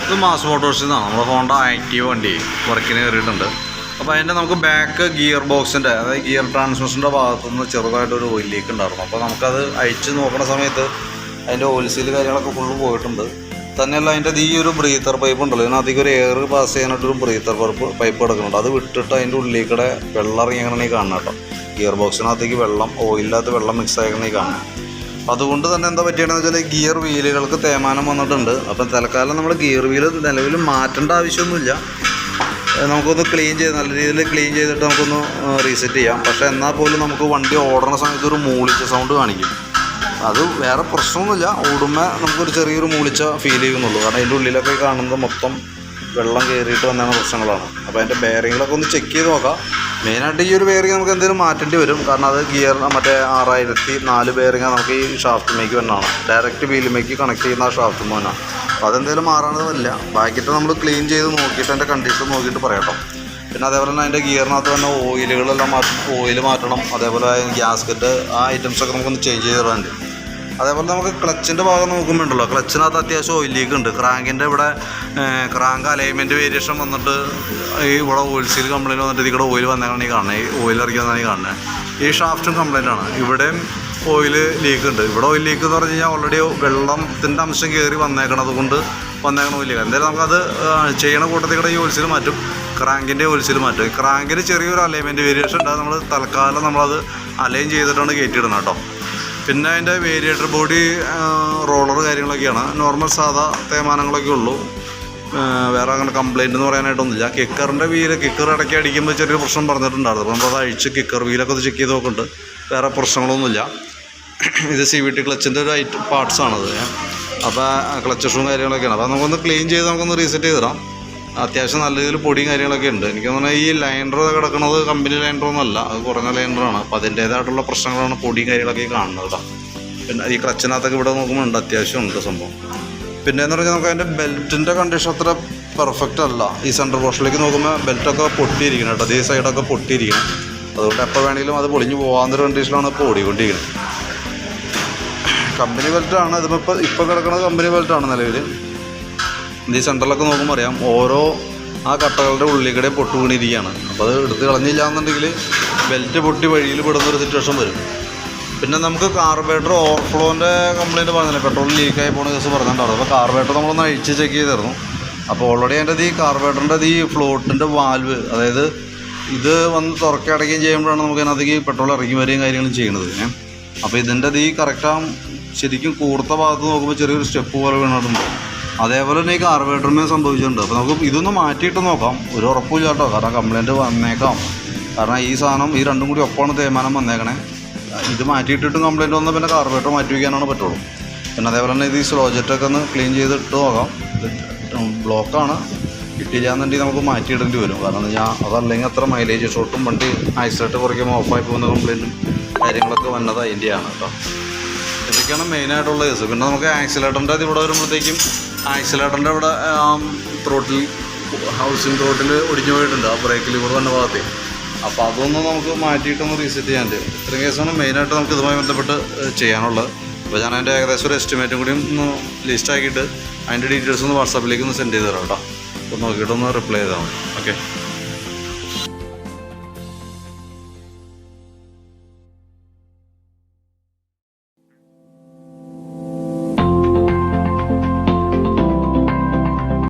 ഇത് മാസ് മോട്ടോഴ്സിൽ നിന്നാണ് നമ്മുടെ ഹോണ്ട ആക്റ്റീവ് വണ്ടി വർക്കിന് കയറിയിട്ടുണ്ട്. അപ്പോൾ അതിൻ്റെ നമുക്ക് ബാക്ക് ഗിയർ ബോക്സിൻ്റെ അതായത് ഗിയർ ട്രാൻസ്മിഷൻ്റെ ഭാഗത്തുനിന്ന് ചെറുതായിട്ടൊരു ഓയിൽ ലീക്ക് ഉണ്ടായിരുന്നു. അപ്പോൾ നമുക്കത് അഴിച്ച് നോക്കുന്ന സമയത്ത് അതിൻ്റെ ഓയിൽ സീൽ കാര്യങ്ങളൊക്കെ ഫുള്ള് പോയിട്ടുണ്ട്. തന്നെയല്ല അതിൻ്റെ ഈ ഒരു ബ്രീത്തർ പൈപ്പ് ഉണ്ടല്ലോ, ഇതിനധികം ഒരു എയർ പാസ് ചെയ്യാനായിട്ടൊരു ബ്രീത്തർ പൈപ്പ് കിടക്കുന്നുണ്ട്. അത് വിട്ടിട്ട് അതിൻ്റെ ഉള്ളിലേക്കൂടെ വെള്ളം ഇറങ്ങിയാണ് ഈ കാണുന്നത് കേട്ടോ. ഗിയർ ബോക്സിനകത്തേക്ക് ഓയിലിനകത്ത് വെള്ളം മിക്സ് ആയിക്കണം ഈ കാണുന്നത്. അതുകൊണ്ട് തന്നെ എന്താ പറ്റിയെന്ന് വെച്ചാൽ ഗിയർ വീലുകൾക്ക് തേയ്മാനം വന്നിട്ടുണ്ട്. അപ്പം തൽക്കാലം നമ്മൾ ഗിയർ വീല് നിലവിൽ മാറ്റേണ്ട ആവശ്യമൊന്നുമില്ല. നമുക്കൊന്ന് ക്ലീൻ ചെയ്ത് നല്ല രീതിയിൽ ക്ലീൻ ചെയ്തിട്ട് നമുക്കൊന്ന് റീസെറ്റ് ചെയ്യാം. പക്ഷേ എന്നാൽ പോലും നമുക്ക് വണ്ടി ഓടുന്ന സമയത്ത് ഒരു മൂളിച്ച സൗണ്ട് കാണിക്കും. അത് വേറെ പ്രശ്നമൊന്നുമില്ല, ഓടുമ്പോൾ നമുക്കൊരു ചെറിയൊരു മൂളിച്ച ഫീൽ ചെയ്യുന്നുള്ളൂ. കാരണം അതിൻ്റെ ഉള്ളിലൊക്കെ കാണുന്നത് മൊത്തം വെള്ളം കയറിയിട്ട് വന്ന പ്രശ്നങ്ങളാണ്. അപ്പോൾ അതിൻ്റെ ബെയറിങ്ങിലൊക്കെ ഒന്ന് ചെക്ക് ചെയ്ത് നോക്കാം. മെയിനായിട്ട് ഈ ഒരു ബെയറിങ് നമുക്ക് എന്തെങ്കിലും മാറ്റേണ്ടി വരും. കാരണം അത് ഗിയർ മറ്റേ 6004 ബെയറിങ് നമുക്ക് ഈ ഷാഫ്റ്റിലേക്ക് വന്നാണ്, ഡയറക്റ്റ് വീലുമേക്ക് കണക്ട് ചെയ്യുന്ന ആ ഷാഫ്റ്റ് മോനാണ്. അപ്പോൾ അതെന്തെങ്കിലും മാറാനതല്ല. ബാക്കിയിട്ട് നമ്മൾ ക്ലീൻ ചെയ്ത് നോക്കിയിട്ട് അതിൻ്റെ കണ്ടീഷൻ നോക്കിയിട്ട് പറയാം. പിന്നെ അതേപോലെ തന്നെ അതിൻ്റെ ഗിയറിനകത്ത് തന്നെ ഓയിലുകളെല്ലാം ഓയിൽ മാറ്റണം. അതേപോലെ ഗ്യാസ്കറ്റ് ആ ഐറ്റംസൊക്കെ നമുക്കൊന്ന് ചേഞ്ച് ചെയ്തിടാനുണ്ട്. അതേപോലെ നമുക്ക് ക്ലച്ചിൻ്റെ ഭാഗം നോക്കുമ്പോണ്ടല്ലോ, ക്ലച്ചിനകത്ത് അത്യാവശ്യം ഓയിൽ ലീക്ക് ഉണ്ട്. ക്രാങ്കിൻ്റെ ഇവിടെ ക്രാങ്ക് അലൈൻമെൻറ്റ് വേരിയേഷൻ വന്നിട്ട് ഇവിടെ ഓയിൽ സീൽ കംപ്ലയിൻറ്റ് വന്നിട്ട് ഇതിവിടെ ഓയിൽ വന്നേക്കാണ് ഈ കാണുന്നത്. ഈ ഓയിൽ ഇറക്കിയതാണ് ഈ കാണുന്നത്. ഈ ഷാഫ്റ്റും കംപ്ലയിൻ്റ് ആണ്. ഇവിടെയും ഓയിൽ ലീക്ക് ഉണ്ട്. ഇവിടെ ഓയിൽ ലീക്ക് എന്ന് പറഞ്ഞു കഴിഞ്ഞാൽ ഓൾറെഡി വെള്ളത്തിൻ്റെ അംശം കയറി വന്നേക്കണത് കൊണ്ട് വന്നേക്കണ ഓയിൽ ലീക്ക്. എന്തായാലും നമുക്കത് ചെയ്യണ കൂട്ടത്തിൽ കൂടെ ഈ ഓയിൽ സീൽ മാറ്റും, ക്രാങ്കിൻ്റെ ഓയിൽ സീൽ മാറ്റും. ക്രാങ്കിന് ചെറിയൊരു അലൈൻമെൻറ്റ് വേരിയേഷൻ ഉണ്ട്. നമ്മൾ തൽക്കാലം നമ്മളത് അലൈൻ ചെയ്തിട്ടാണ് കയറ്റിയിടുന്നത് കേട്ടോ. പിന്നെ അതിൻ്റെ വേരിയേറ്റർ ബോഡി റോളർ കാര്യങ്ങളൊക്കെയാണ്. നോർമൽ സാധാ തേയ്മാനങ്ങളൊക്കെ ഉള്ളൂ, വേറെ അങ്ങനെ കംപ്ലയിൻ്റ് എന്ന് പറയാനായിട്ടൊന്നുമില്ല. കിക്കറിൻ്റെ കിക്കർ ഇടയ്ക്ക് അടിക്കുമ്പോൾ ചെറിയൊരു പ്രശ്നം പറഞ്ഞിട്ടുണ്ടായിരുന്നു. അപ്പോൾ നമ്മളത് അഴിച്ച് കിക്കർ വീലൊക്കെ ഒന്ന് ചെക്ക് ചെയ്ത് നോക്കുന്നുണ്ട്. വേറെ പ്രശ്നങ്ങളൊന്നുമില്ല. ഇത് CVT ക്ലച്ചിൻ്റെ ഒരു പാർട്സാണത്. അപ്പോൾ ക്ലച്ച് ഷൂവും കാര്യങ്ങളൊക്കെയാണ്. അപ്പോൾ നമുക്കൊന്ന് ക്ലീൻ ചെയ്ത് നമുക്കൊന്ന് റീസെറ്റ് ചെയ്ത് തരാം. അത്യാവശ്യം നല്ല രീതിയിൽ പൊടിയും കാര്യങ്ങളൊക്കെ ഉണ്ട്. എനിക്ക് തോന്നുന്നത് ഈ ലൈനർ കിടക്കുന്നത് കമ്പനി ലൈനറൊന്നുമല്ല, അത് കുറഞ്ഞ ലൈനറാണ്. അപ്പോൾ അതിൻ്റേതായിട്ടുള്ള പ്രശ്നങ്ങളാണ് പൊടിയും കാര്യങ്ങളൊക്കെ കാണുന്നത് കേട്ടോ. പിന്നെ ഈ ക്ലച്ചിനകത്തൊക്കെ ഇവിടെ നോക്കുമ്പോൾ ഉണ്ട്, അത്യാവശ്യം ഉണ്ട് സംഭവം. പിന്നെ എന്ന് പറഞ്ഞാൽ നമുക്ക് അതിൻ്റെ ബെൽറ്റിൻ്റെ കണ്ടീഷൻ അത്ര പെർഫെക്റ്റ് അല്ല. ഈ സെൻറ്റർ പോർഷനിലേക്ക് നോക്കുമ്പോൾ ബെൽറ്റൊക്കെ പൊട്ടിയിരിക്കണം കേട്ടോ. അതേ സൈഡൊക്കെ പൊട്ടിയിരിക്കണം. അതുകൊണ്ട് എപ്പോൾ വേണമെങ്കിലും അത് പൊളിഞ്ഞ് പോകാവുന്നൊരു കണ്ടീഷനിലാണ് ഇപ്പോൾ ഓടിക്കൊണ്ടിരിക്കുന്നത്. കമ്പനി ബെൽറ്റാണ് ഇപ്പോൾ കിടക്കുന്നത്, കമ്പനി ബെൽറ്റാണ് നിലവിൽ. ഈ സെൻറ്ററിലൊക്കെ നോക്കുമ്പോൾ അറിയാം, ഓരോ ആ കട്ടകളുടെ ഉള്ളിൽ പൊട്ടു വീണിരിക്കുകയാണ്. അപ്പോൾ അത് എടുത്ത് കളഞ്ഞില്ല എന്നുണ്ടെങ്കിൽ ബെൽറ്റ് പൊട്ടി വഴിയിൽ പെടുന്നൊരു സിറ്റുവേഷൻ വരും. പിന്നെ നമുക്ക് കാർബറേറ്റർ ഓവർഫ്ലോൻ്റെ കംപ്ലയിൻറ്റ് പറഞ്ഞില്ല, പെട്രോൾ ലീക്കായി പോകുന്ന കേസ് പറഞ്ഞിട്ടുണ്ടായിരുന്നു. അപ്പോൾ കാർബറേറ്റർ നമ്മളൊന്ന് അഴിച്ച് ചെക്ക് ചെയ്തിരുന്നു. അപ്പോൾ ഓൾറെഡി അതിൻ്റെ ഈ കാർബറേറ്ററിൻ്റെ ഈ ഫ്ലോട്ടിൻ്റെ വാൽവ്, അതായത് ഇത് വന്ന് തുറക്കി അടയ്ക്കുകയും ചെയ്യുമ്പോഴാണ് നമുക്ക് അതിനകത്തേക്ക് പെട്രോൾ ഇറങ്ങി വരികയും കാര്യങ്ങളും ചെയ്യുന്നത്. അപ്പോൾ ഇതിൻ്റെ ഈ കറക്റ്റ് ശരിക്കും കൂർത്ത ഭാഗത്ത് നോക്കുമ്പോൾ ചെറിയൊരു സ്റ്റെപ്പ് പോലെ വീണിട്ടുണ്ട്. അതേപോലെ തന്നെ ഈ കാർബറേറ്ററിന് സംഭവിച്ചിട്ടുണ്ട്. അപ്പോൾ നമുക്ക് ഇതൊന്ന് മാറ്റിയിട്ട് നോക്കാം. ഒരു ഉറപ്പില്ല കേട്ടോ, കാരണം കംപ്ലയിൻറ്റ് വന്നേക്കാം. കാരണം ഈ സാധനം ഈ രണ്ടും കൂടി ഒപ്പമാണ് തേയ്മാനം വന്നേക്കണേ. ഇത് മാറ്റിയിട്ടിട്ടും കംപ്ലയിൻറ്റ് വന്നാൽ പിന്നെ കാർബറേറ്റർ മാറ്റി വയ്ക്കാനാണ് പറ്റുള്ളൂ. പിന്നെ അതേപോലെ തന്നെ ഇത് ഈ സ്ലോ ജെറ്റൊക്കെ ഒന്ന് ക്ലീൻ ചെയ്തിട്ട് നോക്കാം. ബ്ലോക്കാണ്, കിട്ടിയില്ല എന്നുണ്ടെങ്കിൽ നമുക്ക് മാറ്റിയിടേണ്ടി വരും. കാരണം അതല്ലെങ്കിൽ അത്ര മൈലേജ് ഷോട്ടും വണ്ടി ആക്സിലേറ്റർ കുറയ്ക്കുമ്പോൾ ഓഫായി പോകുന്ന കംപ്ലയിൻറ്റും കാര്യങ്ങളൊക്കെ വന്നത് അതിൻ്റെയാണ് കേട്ടോ. ഇതൊക്കെയാണ് മെയിനായിട്ടുള്ള കേസ്. പിന്നെ നമുക്ക് ആക്സിലേറ്ററിൻ്റെ ഇവിടെ വരുമ്പോഴത്തേക്കും ആക്സിലേറ്ററിൻ്റെ ഇവിടെ ത്രോട്ടിൽ ഹൗസിങ് ത്രോട്ടിൽ ഒടിഞ്ഞു പോയിട്ടുണ്ട്, ആ ബ്രേക്കിൽ ഇവിടെ വന്ന ഭാഗത്ത്. അപ്പോൾ അതൊന്നും നമുക്ക് മാറ്റിയിട്ടൊന്ന് റീസെറ്റ് ചെയ്യാനുണ്ട്. ഇത്രയും കേസാണ് മെയിനായിട്ട് നമുക്ക് ഇതുമായി ബന്ധപ്പെട്ട് ചെയ്യാനുള്ളത്. അപ്പോൾ ഞാൻ അതിൻ്റെ ഏകദേശം ഒരു എസ്റ്റിമേറ്റും കൂടി ഒന്ന് ലിസ്റ്റ് ആക്കിയിട്ട് അതിൻ്റെ ഡീറ്റെയിൽസ് ഒന്ന് വാട്സാപ്പിലേക്ക് ഒന്ന് സെൻഡ് ചെയ്ത് തരാം കേട്ടോ. അപ്പോൾ നോക്കിയിട്ടൊന്ന് റിപ്ലൈ ചെയ്താൽ മതി. ഓക്കെ.